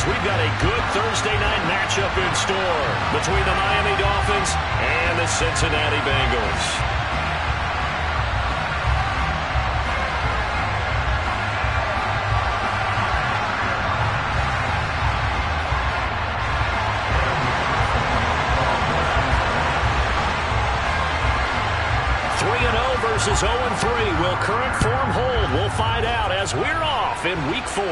we've got a good Thursday night matchup in store between the Miami Dolphins and the Cincinnati Bengals. Versus 0-3. Will current form hold? We'll find out as we're off in Week 4.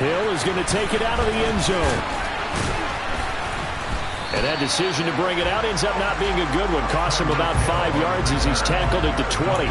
Hill is going to take it out of the end zone. And that decision to bring it out ends up not being a good one. Costs him about 5 yards as he's tackled at the 20.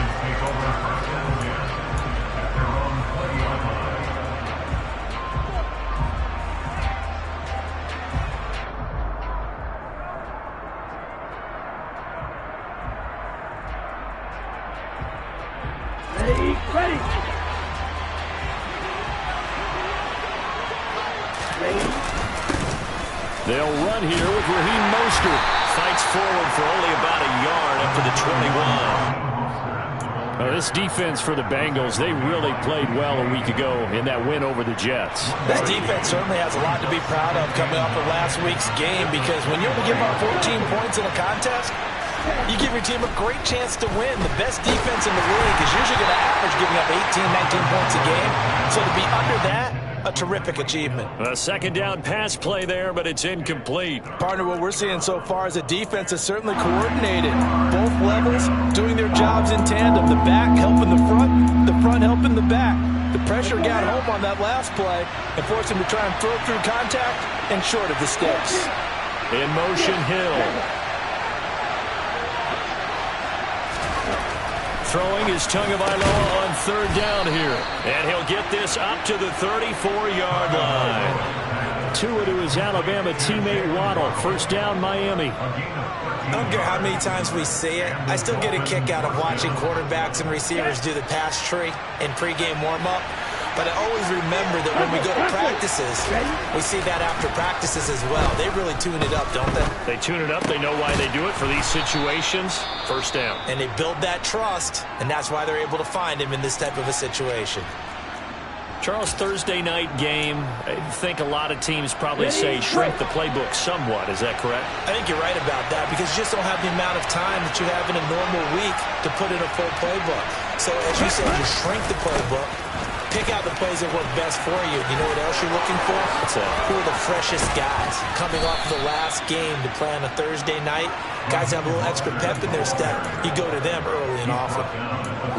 They'll run here with Raheem Mostert. Fights forward for only about a yard up to the 21. This defense for the Bengals, they really played well a week ago in that win over the Jets. This defense certainly has a lot to be proud of coming off of last week's game, because when you're able to give up 14 points in a contest, you give your team a great chance to win. The best defense in the league is usually going to average giving up 18, 19 points a game. So to be under that, a terrific achievement. A second down pass play there, but it's incomplete. Partner, what we're seeing so far is a defense is certainly coordinated. Both levels doing their jobs in tandem. The back helping the front helping the back. The pressure got home on that last play and forced him to try and throw through contact and short of the sticks. In motion, Hill. Throwing is Tagovailoa on third down here. And he'll get this up to the 34-yard line. Tua to his Alabama teammate Waddle. First down, Miami. I don't care how many times we see it. I still get a kick out of watching quarterbacks and receivers do the pass tree in pregame warm-up. But I always remember that when we go to practices, we see that after practices as well. They really tune it up, don't they? They tune it up. They know why they do it for these situations. First down. And they build that trust, and that's why they're able to find him in this type of a situation. Charles, Thursday night game, I think a lot of teams probably say shrink the playbook somewhat. Is that correct? I think you're right about that, because you just don't have the amount of time that you have in a normal week to put in a full playbook. So as you said, you shrink the playbook. Pick out the plays that work best for you. You know what else you're looking for? What's that? Who are the freshest guys coming off the last game to play on a Thursday night? Guys have a little extra pep in their step. You go to them early and often.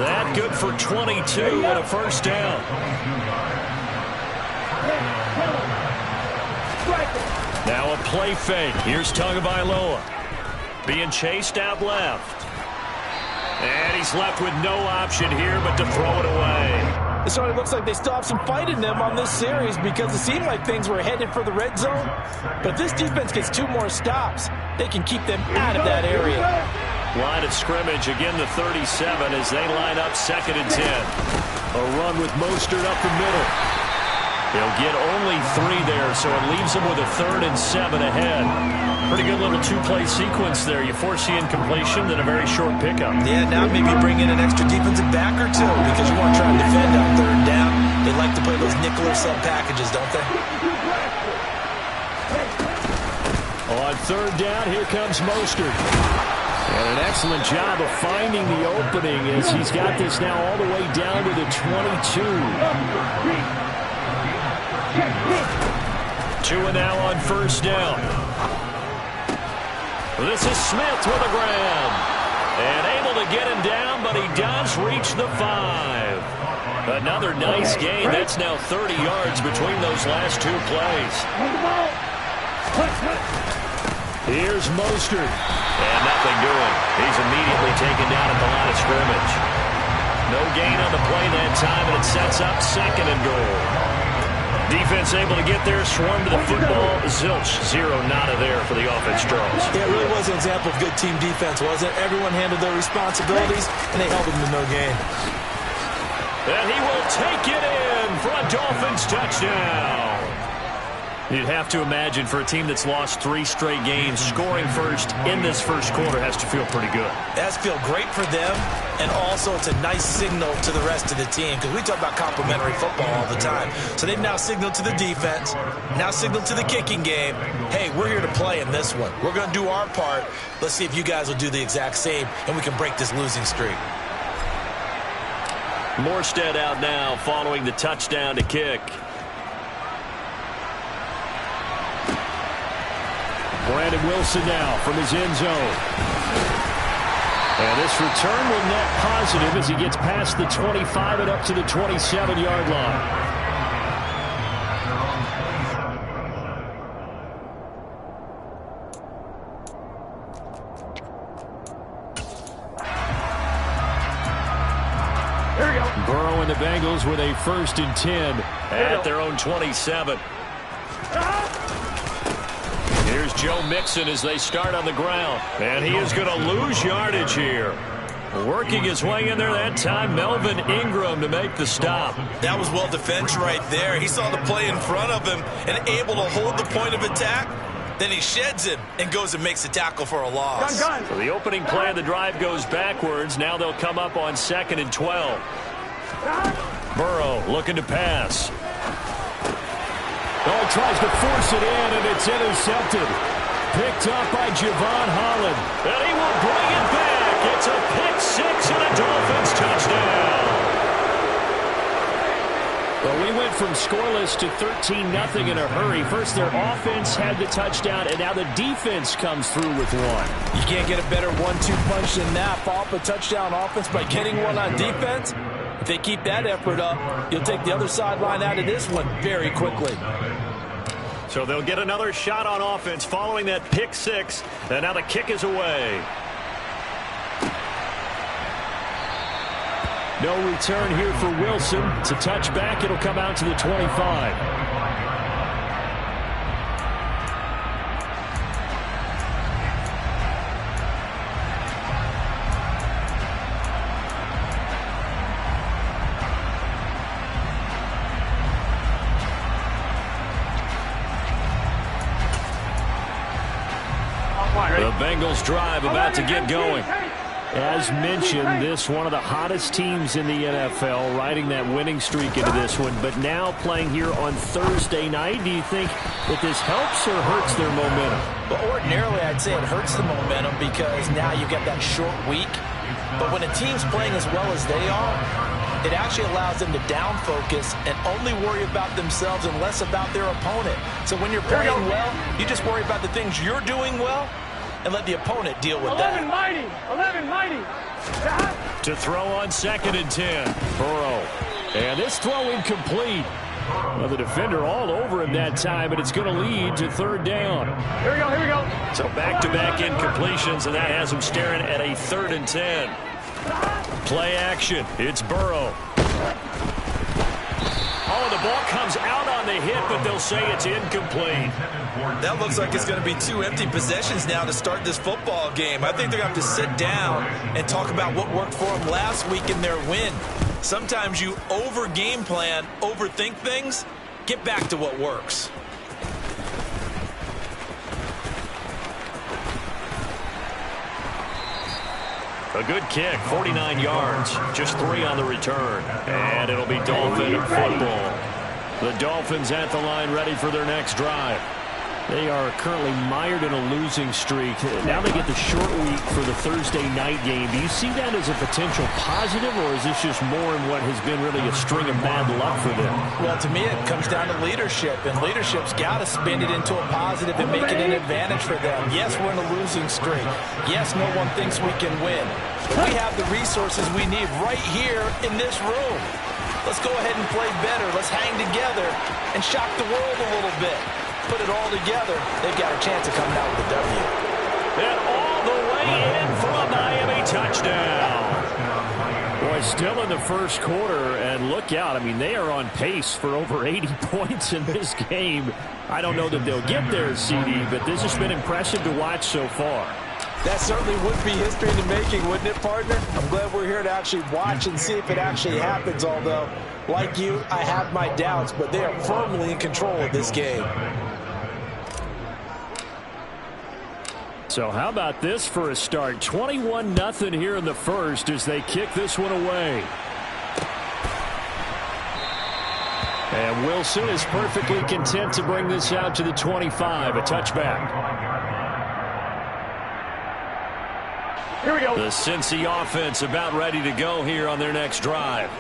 That good for 22 and a first down. Now a play fake. Here's Tagovailoa. Being chased out left. And he's left with no option here but to throw it away. It certainly looks like they still have some fight in them on this series, because it seemed like things were headed for the red zone. But if this defense gets 2 more stops, they can keep them out of that area. Line of scrimmage, again the 37 as they line up 2nd and 10. A run with Mostert up the middle. He'll get only 3 there, so it leaves him with a 3rd and 7 ahead. Pretty good little 2-play sequence there. You force the incompletion, then a very short pickup. Yeah, now maybe bring in an extra defensive back or 2, because you want to try and defend on 3rd down. They like to play those nickel or sub packages, don't they? On 3rd down, here comes Mostert. And an excellent job of finding the opening as he's got this now all the way down to the 22. Tua now on 1st down. This is Smith with a grab. And able to get him down, but he does reach the 5. Another nice gain. That's now 30 yards between those last 2 plays. Here's Mostert. And nothing doing. He's immediately taken down at the line of scrimmage. No gain on the play that time, and it sets up 2nd and goal. Defense able to get there, swarm to the football. Zilch, 0 nada there for the offense draws. Yeah, it really was an example of good team defense, wasn't it? Everyone handled their responsibilities, and they held them to no gain. And he will take it in for a Dolphins touchdown. You'd have to imagine for a team that's lost 3 straight games, scoring first in this first quarter has to feel pretty good. It has to feel great for them, and also it's a nice signal to the rest of the team because we talk about complementary football all the time. So they've now signaled to the defense, now signaled to the kicking game, hey, we're here to play in this one. We're going to do our part. Let's see if you guys will do the exact same, and we can break this losing streak. Morstead out now following the touchdown to kick. Brandon Wilson now from his end zone. And this return will net positive as he gets past the 25 and up to the 27-yard line. Burrow and the Bengals with a 1st and 10 at their own 27. Here's Joe Mixon as they start on the ground. And he is going to lose yardage here. Working his way in there that time, Melvin Ingram to make the stop. That was well defense right there. He saw the play in front of him and able to hold the point of attack. Then he sheds him and goes and makes a tackle for a loss. So the opening play of the drive goes backwards. Now they'll come up on 2nd and 12. Burrow looking to pass. Oh, tries to force it in, and it's intercepted. Picked up by Javon Holland. And he will bring it back. It's a pick-6 and a Dolphins touchdown. Well, we went from scoreless to 13-0 in a hurry. First, their offense had the touchdown, and now the defense comes through with one. You can't get a better 1-2 punch than that. Follow up a touchdown offense by getting one on defense. If they keep that effort up, you'll take the other sideline out of this one very quickly. So they'll get another shot on offense following that pick-6, and now the kick is away. No return here for Wilson. It's a touchback. It'll come out to the 25. The Bengals drive about to get going. As mentioned, this one of the hottest teams in the NFL, riding that winning streak into this one, but now playing here on Thursday night. Do you think that this helps or hurts their momentum? Well, ordinarily, I'd say it hurts the momentum because now you've got that short week. But when a team's playing as well as they are, it actually allows them to down focus and only worry about themselves and less about their opponent. So when you're playing well, you just worry about the things you're doing well and let the opponent deal with that. 11 mighty. To throw on 2nd and 10. Burrow. And this throw incomplete. Well, the defender all over him that time, but it's going to lead to 3rd down. Here we go. So back-to-back incompletions, and that has him staring at a 3rd and 10. Play action. It's Burrow. Oh, the ball comes out on the hit, but they'll say it's incomplete. That looks like it's going to be 2 empty possessions now to start this football game. I think they're going to have to sit down and talk about what worked for them last week in their win. Sometimes you over-game plan, overthink things. Get back to what works. A good kick, 49 yards, just 3 on the return. And it'll be Dolphin football. The Dolphins at the line ready for their next drive. They are currently mired in a losing streak. Now they get the short week for the Thursday night game. Do you see that as a potential positive, or is this just more in what has been really a string of bad luck for them? Well, to me, it comes down to leadership, and leadership's got to spin it into a positive and make it an advantage for them. Yes, we're in a losing streak. Yes, no one thinks we can win. But we have the resources we need right here in this room. Let's go ahead and play better. Let's hang together and shock the world a little bit. Put it all together, they've got a chance of coming out with a W. And all the way in for a Miami touchdown. Boy, still in the first quarter, and look out. I mean, they are on pace for over 80 points in this game. I don't know that they'll get there, CD, but this has been impressive to watch so far. That certainly would be history in the making, wouldn't it, partner? I'm glad we're here to actually watch and see if it actually happens, although, like you, I have my doubts, but they are firmly in control of this game. So how about this for a start? 21-0 here in the first as they kick this one away. And Wilson is perfectly content to bring this out to the 25, a touchback. Here we go. The Cincy offense about ready to go here on their next drive.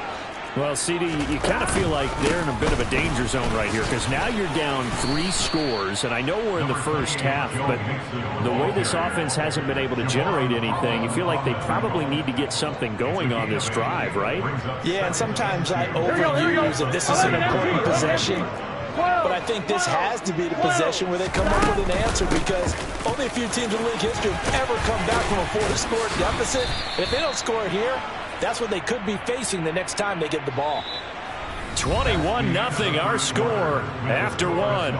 Well, CD, you kind of feel like they're in a bit of a danger zone right here because now you're down 3 scores, and I know we're in the first half, but the way this offense hasn't been able to generate anything, you feel like they probably need to get something going on this drive, right? Yeah, and sometimes I overuse that this is an important possession. But I think this has to be the possession where they come up with an answer because only a few teams in league history have ever come back from a 4-score deficit. If they don't score here, that's what they could be facing the next time they get the ball. 21-0 our score after 1.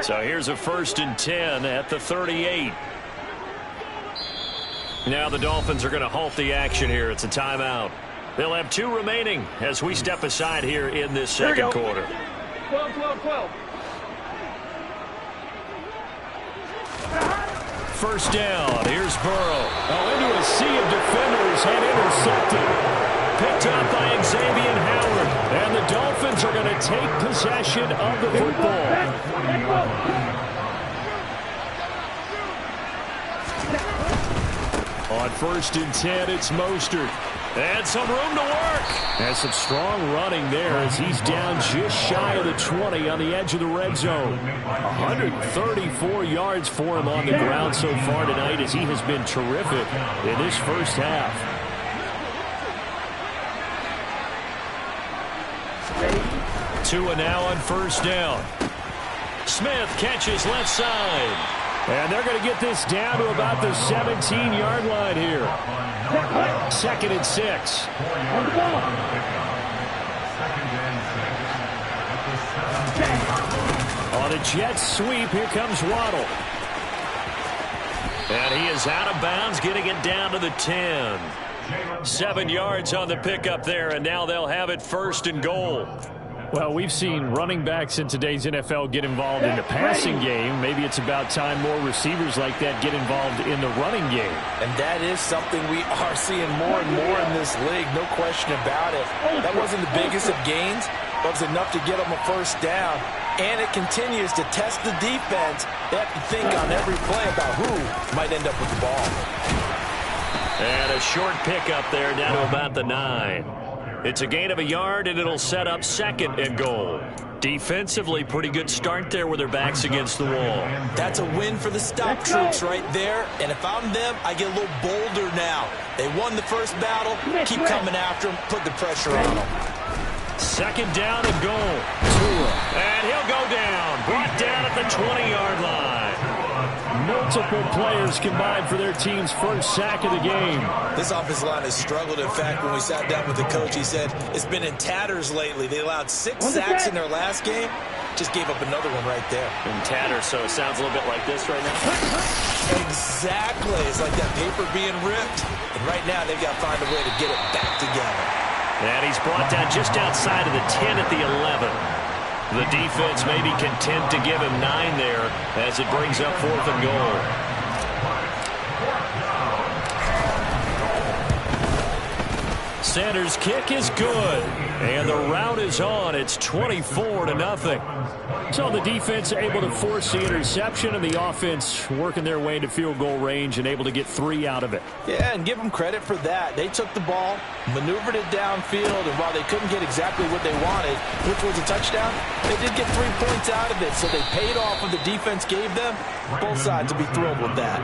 So here's a 1st and 10 at the 38. Now the Dolphins are going to halt the action here. It's a timeout. They'll have 2 remaining as we step aside here in this second quarter. 12, 12, 12. First down. Here's Burrow. Oh, into a sea of defenders and intercepted. Picked up by Xavier Howard. And the Dolphins are going to take possession of the football. On 1st and 10, it's Mostert. And some room to work. And some strong running there as he's down just shy of the 20 on the edge of the red zone. 134 yards for him on the ground so far tonight as he has been terrific in this first half. Tua now on 1st down. Smith catches left side. And they're going to get this down to about the 17-yard line here. 2nd and 6. On a jet sweep, here comes Waddle. And he is out of bounds, getting it down to the 10. 7 yards on the pickup there, and now they'll have it 1st and goal. Well, we've seen running backs in today's NFL get involved in the passing game. Maybe it's about time more receivers like that get involved in the running game. And that is something we are seeing more and more in this league, no question about it. That wasn't the biggest of gains, but it was enough to get them a 1st down. And it continues to test the defense. They have to think on every play about who might end up with the ball. And a short pickup there down to about the 9. It's a gain of a yard, and it'll set up 2nd and goal. Defensively, pretty good start there with their backs against the wall. That's a win for the stop troops right there. And if I'm them, I get a little bolder now. They won the first battle. Keep coming after them. Put the pressure on them. 2nd down and goal. And he'll go down. Brought down at the 20-yard line. Multiple players combined for their team's first sack of the game. This offensive line has struggled. In fact, when we sat down with the coach, he said it's been in tatters lately. They allowed 6 sacks in their last game. Just gave up another one right there. In tatters, so it sounds a little bit like this right now. Exactly. It's like that paper being ripped. And right now, they've got to find a way to get it back together. And he's brought down just outside of the 10 at the 11. The defense may be content to give him 9 there as it brings up 4th and goal. Sanders' kick is good. And the route is on. It's 24-0. So the defense able to force the interception, and the offense working their way into field goal range and able to get 3 out of it. Yeah, and give them credit for that. They took the ball, maneuvered it downfield, and while they couldn't get exactly what they wanted, which was a touchdown, they did get 3 points out of it. So they paid off what the defense gave them. Both sides will be thrilled with that.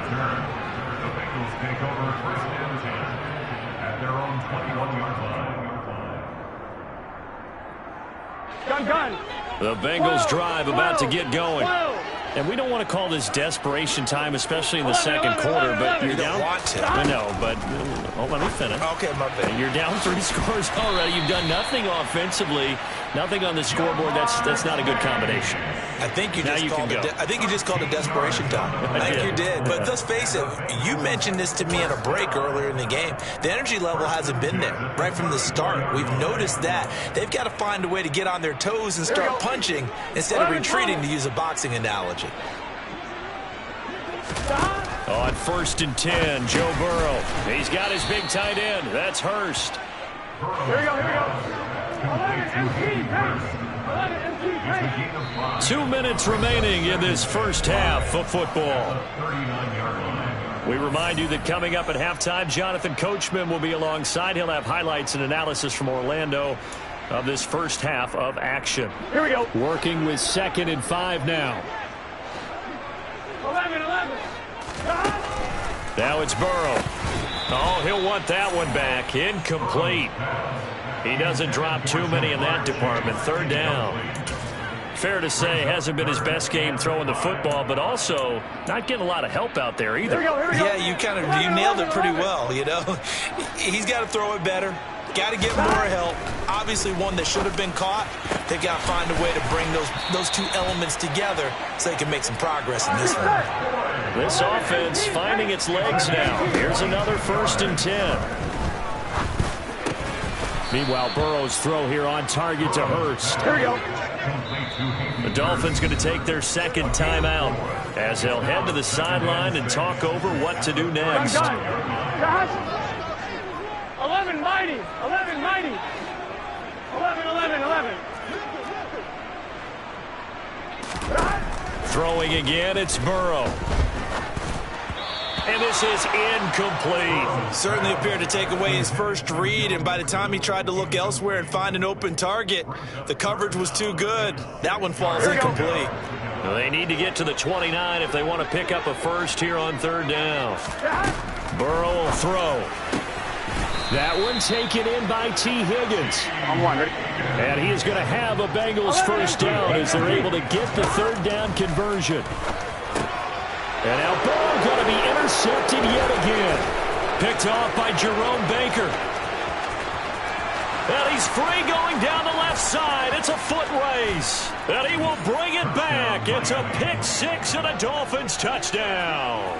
Gun. The Bengals drive about to get going. And we don't want to call this desperation time, especially in the second quarter, but you're down. Want to. I know, but let me finish. Okay, my bad. You're down 3 scores already. You've done nothing offensively, nothing on the scoreboard. That's not a good combination. I think you Now just you called can it. go. I think you just called it desperation time. I think you did. But let's face it. You mentioned this to me in a break earlier in the game. The energy level hasn't been there right from the start. We've noticed that they've got to find a way to get on their toes and start punching instead of retreating, to use a boxing analogy. On 1st and 10, Joe Burrow. He's got his big tight end. That's Hurst. Here we go. 11 MP pace. 11 MP pace. 2 minutes remaining in this first half of football. We remind you that coming up at halftime, Jonathan Coachman will be alongside. He'll have highlights and analysis from Orlando of this first half of action. Here we go. Working with 2nd and 5 now. 11. Now it's Burrow. Oh, he'll want that one back. Incomplete. He doesn't drop too many in that department. 3rd down. Fair to say, hasn't been his best game throwing the football, but also not getting a lot of help out there either. Here we go. Yeah, you nailed it pretty well, you know. He's got to throw it better. Got to get more help. Obviously one that should have been caught. They've got to find a way to bring those two elements together so they can make some progress in this one. This offense finding its legs now. Here's another 1st and 10. Meanwhile, Burrow's throw here on target to Hurst. Here we go. The Dolphins going to take their 2nd timeout as they'll head to the sideline and talk over what to do next. Guys. 11 mighty. 11. Throwing again, it's Burrow. And this is incomplete. Certainly appeared to take away his first read, and by the time he tried to look elsewhere and find an open target, the coverage was too good. That one falls incomplete. They need to get to the 29 if they want to pick up a first here on 3rd down. Burrow will throw. That one taken in by T. Higgins. I'm one. Ready? And he is going to have a Bengals first down as they're able to get the 3rd down conversion. And now Burrow going to be intercepted yet again. Picked off by Jerome Baker. And he's free going down the left side. It's a foot race. And he will bring it back. It's a pick 6 and a Dolphins touchdown.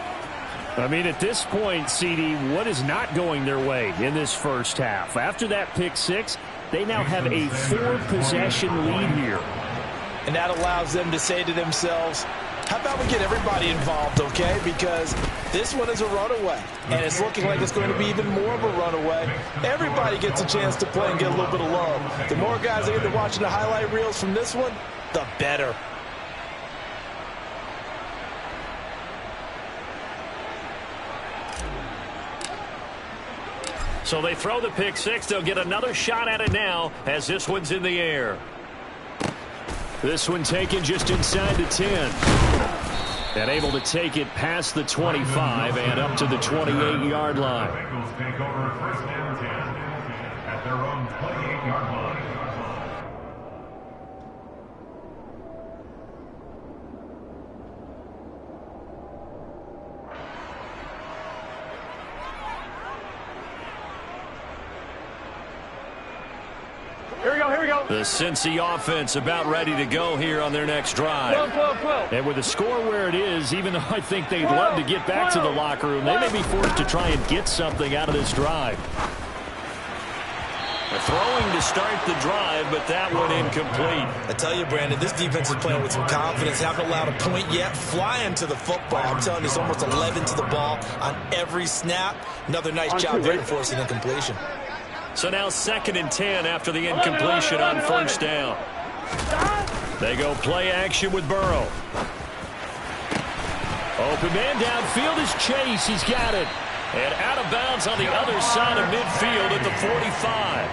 I mean, at this point, CD, what is not going their way in this first half? After that pick 6, they now have a 4-possession lead here. And that allows them to say to themselves, how about we get everybody involved, okay? Because this one is a runaway, and it's looking like it's going to be even more of a runaway. Everybody gets a chance to play and get a little bit of love. The more guys that get to watching the highlight reels from this one, the better. So they throw the pick 6. They'll get another shot at it now as this one's in the air. This one taken just inside the 10. And able to take it past the 25 and up to the 28-yard line. Bengals take over 1st and 10 at their own 28-yard line. Here we go. The Cincy offense about ready to go here on their next drive. 12. And with the score where it is, even though I think they'd love to get back to the locker room, they may be forced to try and get something out of this drive. They're throwing to start the drive, but that one incomplete. I tell you, Brandon, this defense is playing with some confidence. Haven't allowed a point yet. Flying to the football. I'm telling you, it's almost 11 to the ball on every snap. Another nice job there forcing incompletion. So now 2nd and 10 after the incompletion on 1st down. They go play action with Burrow. Open man downfield is Chase. He's got it. And out of bounds on the other side of midfield at the 45.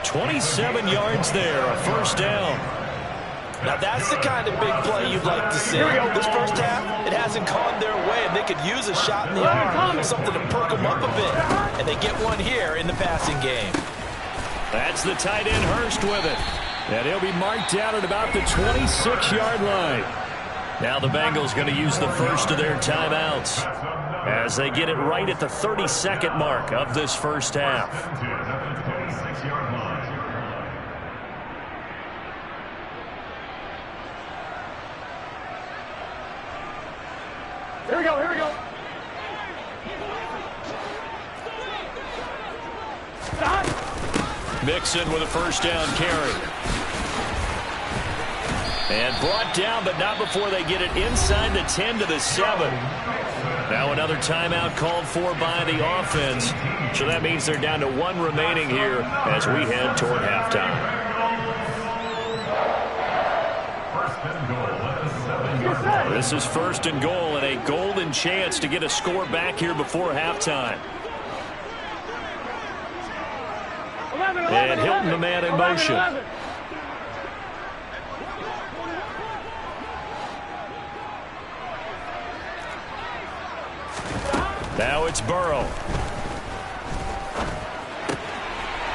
27 yards there, a 1st down. Now that's the kind of big play you'd like to see. This first half, it hasn't gone their way, and they could use a shot in the arm, something to perk them up a bit. And they get one here in the passing game. That's the tight end Hurst with it. And he'll be marked down at about the 26-yard line. Now the Bengals going to use the first of their timeouts as they get it right at the 32nd mark of this first half. Here we go, here we go. Stop. Mixon with a first down carry. And brought down, but not before they get it inside the 10 to the 7. Now another timeout called for by the offense. So that means they're down to 1 remaining here as we head toward halftime. This is first and goal and a golden chance to get a score back here before halftime. 11, And Hilton, the man in motion. 11. Now it's Burrow.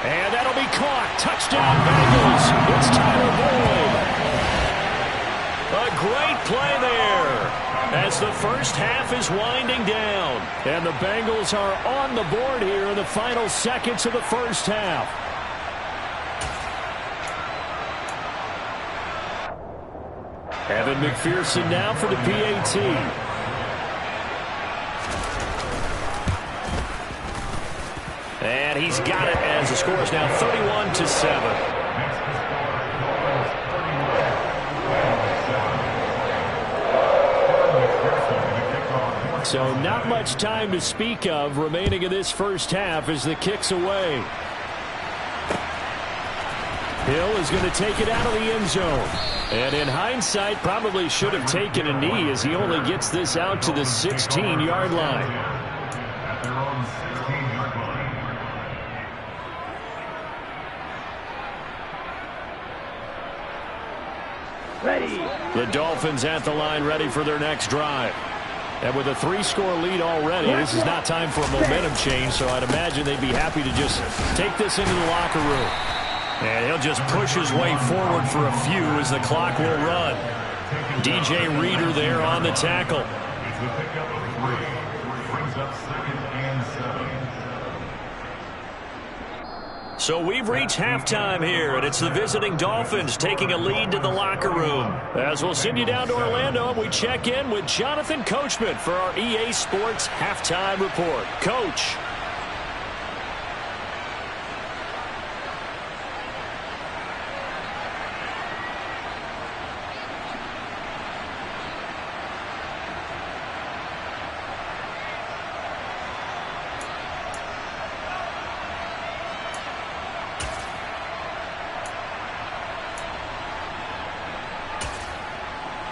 And that'll be caught. Touchdown, Bengals. It's Tyler Boyd. A great play there as the first half is winding down. And the Bengals are on the board here in the final seconds of the first half. Evan McPherson now for the PAT. And he's got it as the score is now 31-7. So not much time to speak of remaining in this first half as the kick's away. Hill is going to take it out of the end zone. And in hindsight, probably should have taken a knee as he only gets this out to the 16-yard line. At their own 16-yard line. Ready. The Dolphins at the line ready for their next drive. And with a 3-score lead already, this is not time for a momentum change, so I'd imagine they'd be happy to just take this into the locker room. And he'll just push his way forward for a few as the clock will run. DJ Reader there on the tackle. It's the pickup of 3, which brings up 2nd and 7. So we've reached halftime here, and it's the visiting Dolphins taking a lead to the locker room. As we'll send you down to Orlando, we check in with Jonathan Coachman for our EA Sports Halftime Report. Coach.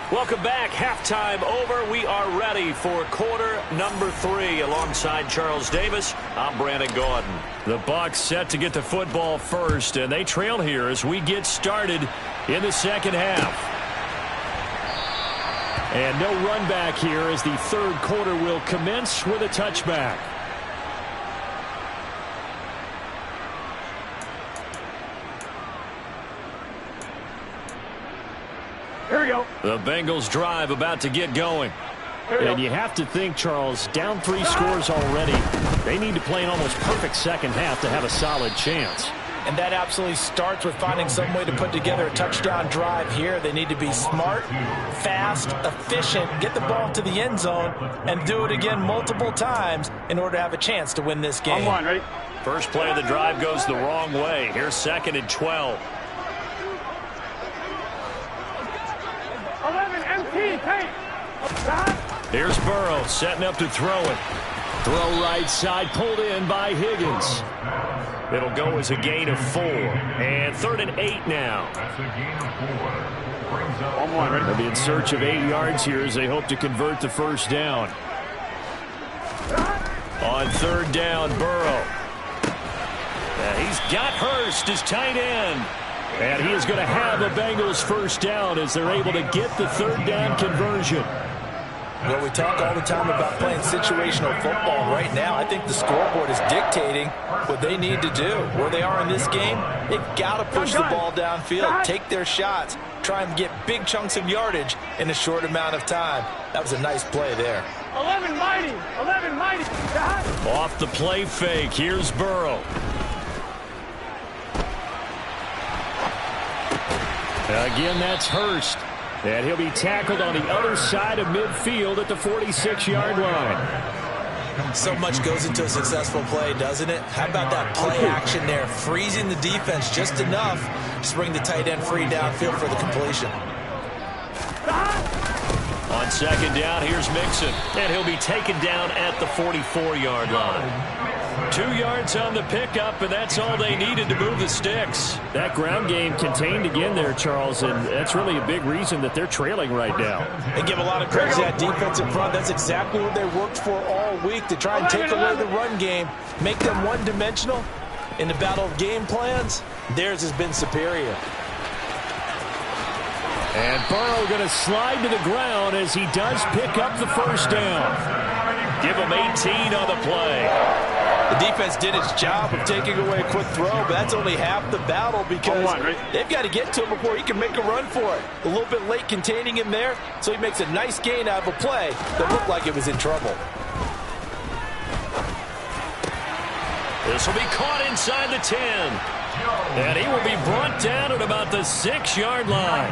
Welcome back. Halftime over. We are ready for quarter number 3. Alongside Charles Davis, I'm Brandon Gaudin. The Bucs set to get the football first, and they trail here as we get started in the second half. And no run back here as the third quarter will commence with a touchback. Here we go. The Bengals drive about to get going. And you have to think, Charles, down 3 scores already. They need to play an almost perfect second half to have a solid chance. And that absolutely starts with finding some way to put together a touchdown drive here. They need to be smart, fast, efficient, get the ball to the end zone, and do it again multiple times in order to have a chance to win this game. On 1, ready? First play of the drive goes the wrong way. Here's 2nd and 12. 11, empty, take. Stop. Here's Burrow setting up to throw it. Throw right side, pulled in by Higgins. It'll go as a gain of 4. And 3rd and 8 now. That's a gain of 4. Brings up On 1, ready? They'll be in search of 8 yards here as they hope to convert the first down. On 3rd down, Burrow. He's got Hurst as tight end. And he is going to have the Bengals first down as they're able to get the 3rd down conversion. Well, we talk all the time about playing situational football. Right now, I think the scoreboard is dictating what they need to do. Where they are in this game, they've got to push the ball downfield, take their shots, try and get big chunks of yardage in a short amount of time. That was a nice play there. 11 mighty. 11 mighty. Off the play fake. Here's Burrow. Again, that's Hurst. And he'll be tackled on the other side of midfield at the 46-yard line. So much goes into a successful play, doesn't it? How about that play action there? Freezing the defense just enough to bring the tight end free downfield for the completion. On second down, here's Mixon. And he'll be taken down at the 44-yard line. 2 yards on the pickup, and that's all they needed to move the sticks. That ground game contained again there, Charles, and that's really a big reason that they're trailing right now. They give a lot of credit to that defense in front. That's exactly what they worked for all week, to try and take away the run game, make them one-dimensional. In the battle of game plans, theirs has been superior. And Burrow going to slide to the ground as he does pick up the first down. Give him 18 on the play. The defense did its job of taking away a quick throw, but that's only half the battle because they've got to get to him before he can make a run for it. A little bit late containing him there, so he makes a nice gain out of a play that looked like it was in trouble. This will be caught inside the 10. And he will be brought down at about the 6-yard line.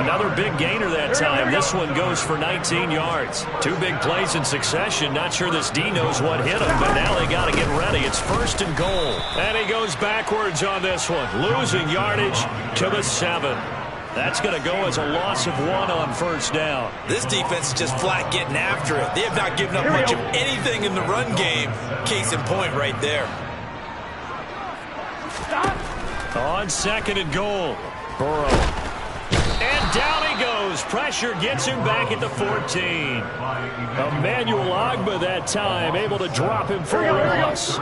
Another big gainer that time. This one goes for 19 yards. 2 big plays in succession. Not sure this D knows what hit him, but now they got to get ready. It's 1st and goal. And he goes backwards on this one, losing yardage to the 7. That's going to go as a loss of 1 on 1st down. This defense is just flat getting after it. They have not given up much of anything in the run game. Case in point right there. On 2nd and goal, Burrow. And down he goes. Pressure gets him back at the 14. Emmanuel Ogbah that time able to drop him for a loss.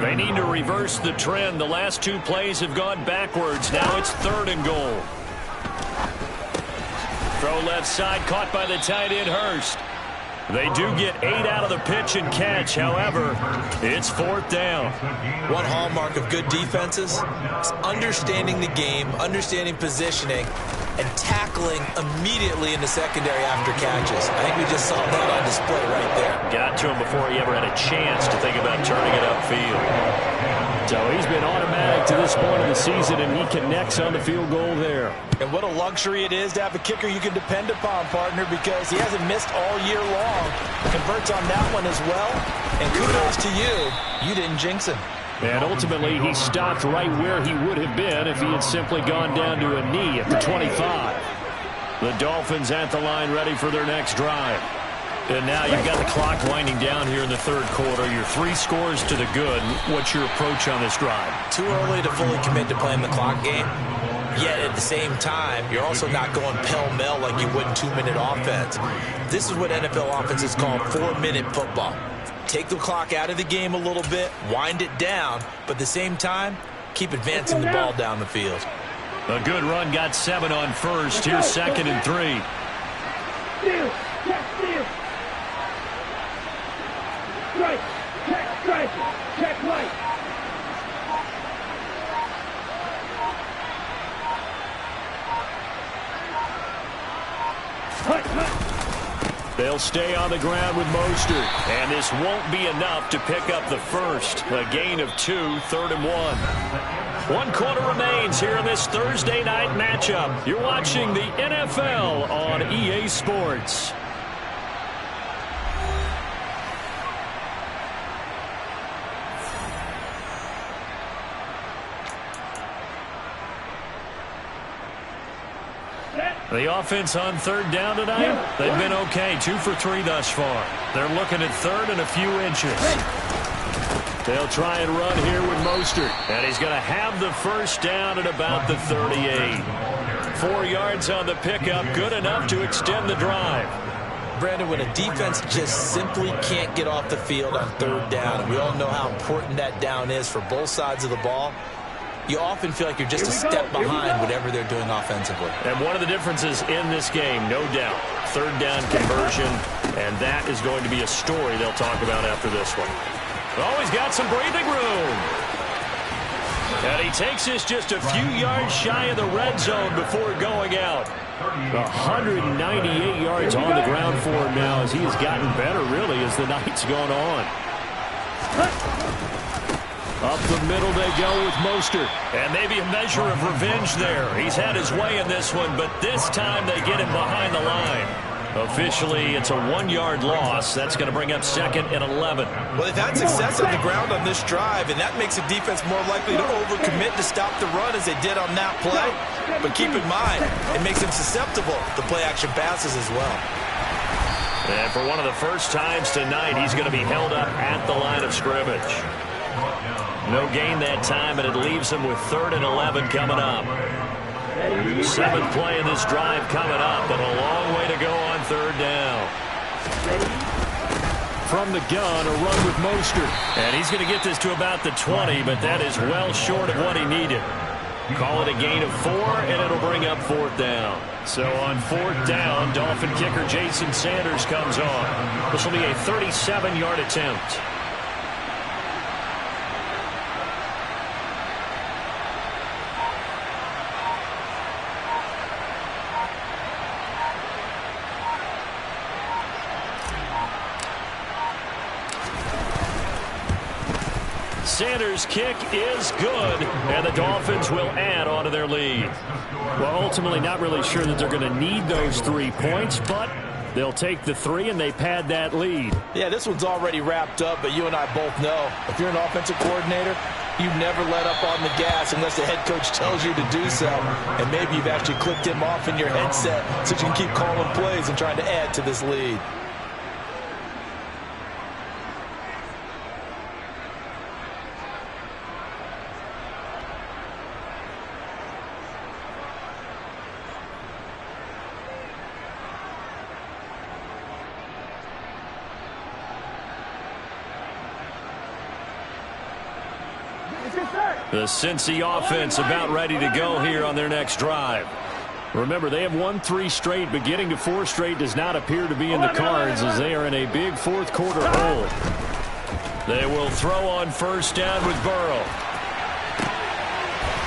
They need to reverse the trend. The last 2 plays have gone backwards. Now it's 3rd and goal. Throw left side, caught by the tight end Hurst. They do get 8 out of the pitch and catch. However, it's 4th down. One hallmark of good defenses is understanding the game, understanding positioning, and tackling immediately in the secondary after catches. I think we just saw that on display right there. Got to him before he ever had a chance to think about turning it upfield. So he's been automatic to this point of the season, and he connects on the field goal there. And what a luxury it is to have a kicker you can depend upon, partner, because he hasn't missed all year long. Converts on that one as well. And kudos to you. You didn't jinx him. And ultimately, he stopped right where he would have been if he had simply gone down to a knee at the 25. The Dolphins at the line ready for their next drive. And now you've got the clock winding down here in the 3rd quarter. You're 3 scores to the good. What's your approach on this drive? Too early to fully commit to playing the clock game. Yet at the same time, you're also not going pell-mell like you would in 2-minute offense. This is what NFL offenses call 4-minute football. Take the clock out of the game a little bit, wind it down, but at the same time, keep advancing the ball down the field. A good run, got 7 on 1st. Here's 2nd and 3. Steal, check, steal. Strike, check, strike, check, right. They'll stay on the ground with Mostert. And this won't be enough to pick up the first. A gain of 2, 3rd and 1. 1 quarter remains here in this Thursday night matchup. You're watching the NFL on EA Sports. The offense on 3rd down tonight, they've been okay. 2 for 3 thus far. They're looking at 3rd and a few inches. They'll try and run here with Mostert. And he's going to have the first down at about the 38. 4 yards on the pickup, good enough to extend the drive. Brandon, when a defense just simply can't get off the field on 3rd down, and we all know how important that down is for both sides of the ball, you often feel like you're just a step behind whatever they're doing offensively. And one of the differences in this game, no doubt, 3rd down conversion, and that is going to be a story they'll talk about after this one. Oh, he's got some breathing room. And he takes this just a few yards shy of the red zone before going out. 198 yards on the ground for him now as he has gotten better, really, as the night's gone on. Up the middle they go with Mostert. And maybe a measure of revenge there. He's had his way in this one, but this time they get him behind the line. Officially, it's a 1-yard loss. That's going to bring up 2nd and 11. Well, they've had success on the ground on this drive, and that makes the defense more likely to overcommit to stop the run as they did on that play. But keep in mind, it makes them susceptible to play-action passes as well. And for one of the first times tonight, he's going to be held up at the line of scrimmage. No gain that time, and it leaves him with 3rd and 11 coming up. 7th play in this drive coming up, but a long way to go on 3rd down. From the gun, a run with Mostert. And he's going to get this to about the 20, but that is well short of what he needed. Call it a gain of 4, and it'll bring up 4th down. So on 4th down, Dolphin kicker Jason Sanders comes on. This will be a 37-yard attempt. Sanders' kick is good, and the Dolphins will add on to their lead. Well, ultimately not really sure that they're going to need those 3 points, but they'll take the 3 and they pad that lead. Yeah, this one's already wrapped up, but you and I both know if you're an offensive coordinator, you never let up on the gas unless the head coach tells you to do so. And maybe you've actually clicked him off in your headset so you can keep calling plays and trying to add to this lead. The Cincy offense about ready to go here on their next drive. Remember, they have won 3 straight, but getting to 4 straight does not appear to be in the cards as they are in a big 4th quarter hole. They will throw on 1st down with Burrow.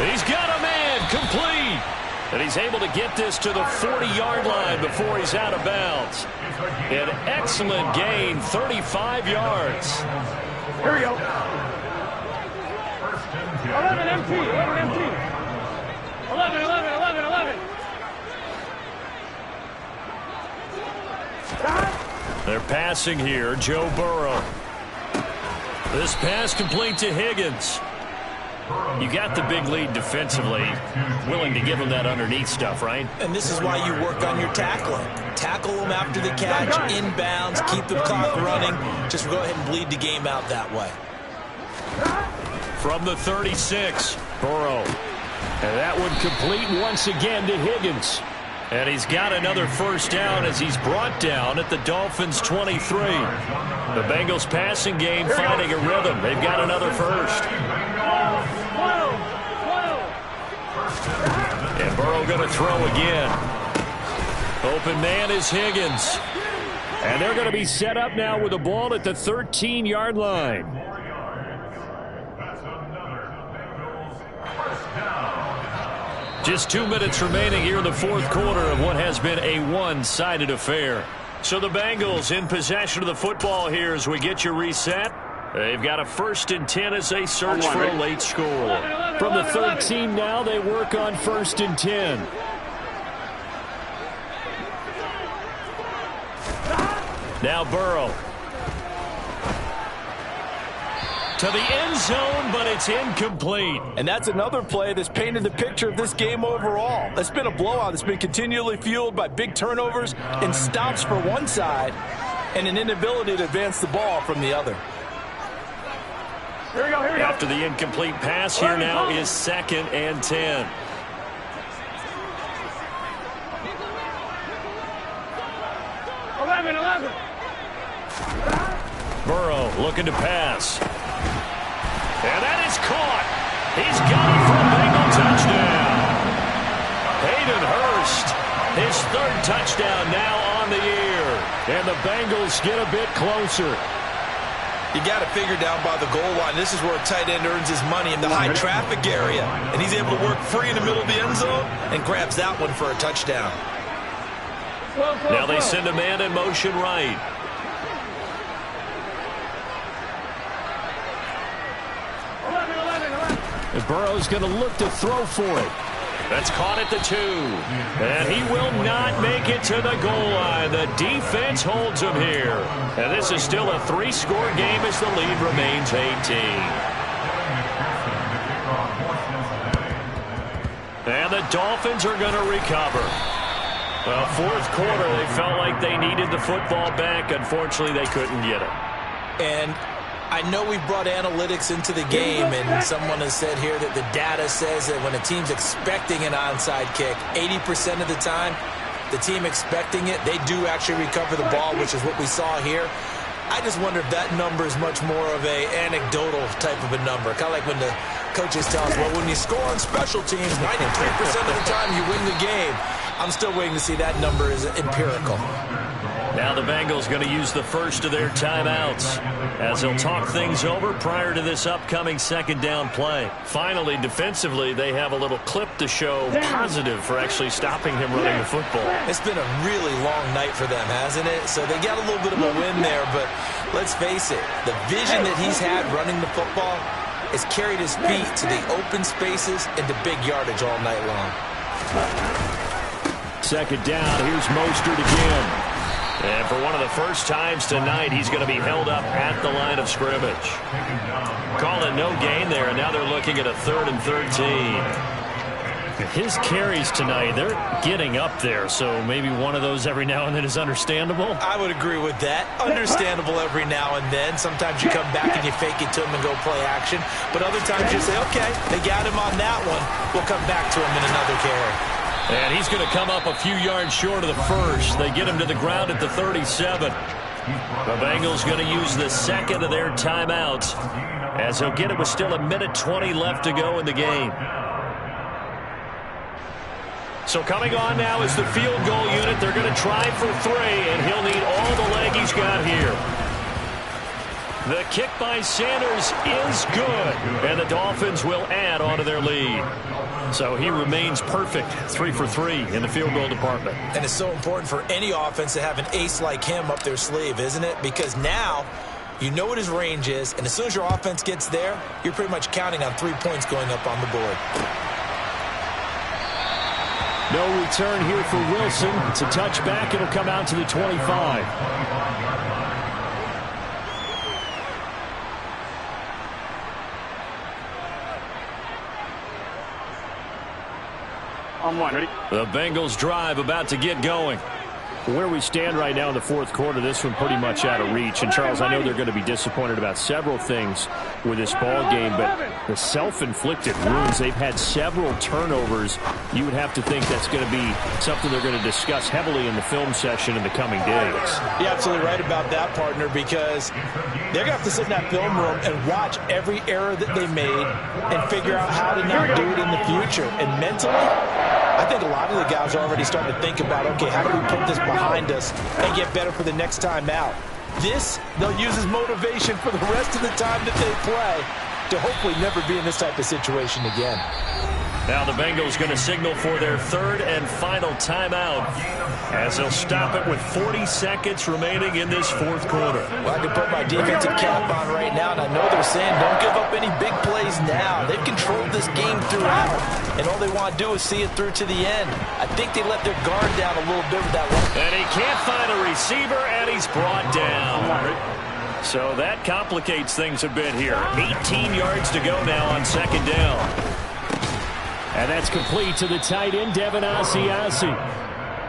He's got a man complete. And he's able to get this to the 40-yard line before he's out of bounds. An excellent gain, 35 yards. Here we go. 11 empty, 11 empty. 11, 11, 11, 11. They're passing here, Joe Burrow. This pass complete to Higgins. You got the big lead defensively. Willing to give him that underneath stuff, right? And this is why you work on your tackling. Tackle them after the catch, inbounds, keep the clock running. Just go ahead and bleed the game out that way. From the 36, Burrow. And that one complete once again to Higgins. And he's got another 1st down as he's brought down at the Dolphins' 23. The Bengals passing game finding a rhythm. They've got another 1st. And Burrow going to throw again. Open man is Higgins. And they're going to be set up now with the ball at the 13-yard line. Just 2 minutes remaining here in the 4th quarter of what has been a one-sided affair. So the Bengals in possession of the football here as we get you reset. They've got a 1st and 10 as they search for a late score. From the 13 now, they work on 1st and 10. Now Burrow. To the end zone, but it's incomplete. And that's another play that's painted the picture of this game overall. It's been a blowout. It's been continually fueled by big turnovers and stops for one side and an inability to advance the ball from the other. Here we go, here we go. After the incomplete pass, here now is 2nd and 10. Burrow looking to pass. And that is caught. He's got it for a Bengal touchdown. Hayden Hurst, his 3rd touchdown now on the year. And the Bengals get a bit closer. You got to figure down by the goal line. This is where a tight end earns his money, in the high traffic area. And he's able to work free in the middle of the end zone and grabs that one for a touchdown. Now they send a man in motion right. And Burrow's going to look to throw for it. That's caught at the 2. And he will not make it to the goal line. The defense holds him here. And this is still a 3-score game as the lead remains 18. And the Dolphins are going to recover. Well, fourth quarter, they felt like they needed the football back. Unfortunately, they couldn't get it. And I know we brought analytics into the game, and someone has said here that the data says that when a team's expecting an onside kick, 80% of the time, the team expecting it, they do actually recover the ball, which is what we saw here. I just wonder if that number is much more of a anecdotal type of a number. Kind of like when the coaches tell us, well, when you score on special teams, 93% of the time you win the game. I'm still waiting to see that number is empirical. Now the Bengals going to use the first of their timeouts as they'll talk things over prior to this upcoming second down play. Finally, defensively, they have a little clip to show positive for actually stopping him running the football. It's been a really long night for them, hasn't it? So they got a little bit of a win there, but let's face it, the vision that he's had running the football has carried his feet to the open spaces and to big yardage all night long. Second down, here's Mostert again. And for one of the first times tonight, he's going to be held up at the line of scrimmage. Calling no gain there, and now they're looking at a 3rd and 13. His carries tonight, they're getting up there, so maybe one of those every now and then is understandable. I would agree with that. Understandable every now and then. Sometimes you come back and you fake it to him and go play action. But other times you say, okay, they got him on that one. We'll come back to him in another carry. And he's going to come up a few yards short of the first. They get him to the ground at the 37. The Bengals going to use the second of their timeouts as he'll get it with still 1:20 left to go in the game. So coming on now is the field goal unit. They're going to try for 3, and he'll need all the leg he's got here. The kick by Sanders is good, and the Dolphins will add on to their lead. So he remains perfect, 3 for 3 in the field goal department. And it's so important for any offense to have an ace like him up their sleeve, isn't it? Because now you know what his range is, and as soon as your offense gets there, you're pretty much counting on 3 points going up on the board. No return here for Wilson. It's a touchback. It'll come out to the 25. On 1, ready? The Bengals drive about to get going. Where we stand right now in the fourth quarter, this one pretty much out of reach. And, Charles, I know they're going to be disappointed about several things with this ball game, but the self-inflicted wounds, they've had several turnovers. You would have to think that's going to be something they're going to discuss heavily in the film session in the coming days. You're absolutely right about that, partner, because they're going to have to sit in that film room and watch every error that they made and figure out how to not do it in the future. And mentally, I think a lot of the guys are already starting to think about, okay, how do we put this behind us and get better for the next time out? This, they'll use as motivation for the rest of the time that they play to hopefully never be in this type of situation again. Now the Bengals going to signal for their 3rd and final timeout as they'll stop it with 40 seconds remaining in this fourth quarter. Well, I can put my defensive cap on right now, and I know they're saying don't give up any big plays now. They've controlled this game throughout, and all they want to do is see it through to the end. I think they let their guard down a little bit with that one. And he can't find a receiver, and he's brought down. So that complicates things a bit here. 18 yards to go now on second down. And that's complete to the tight end, Devin Asiasi.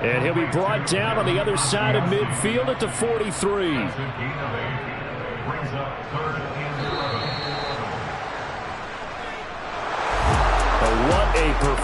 And he'll be brought down on the other side of midfield at the 43. What a performance.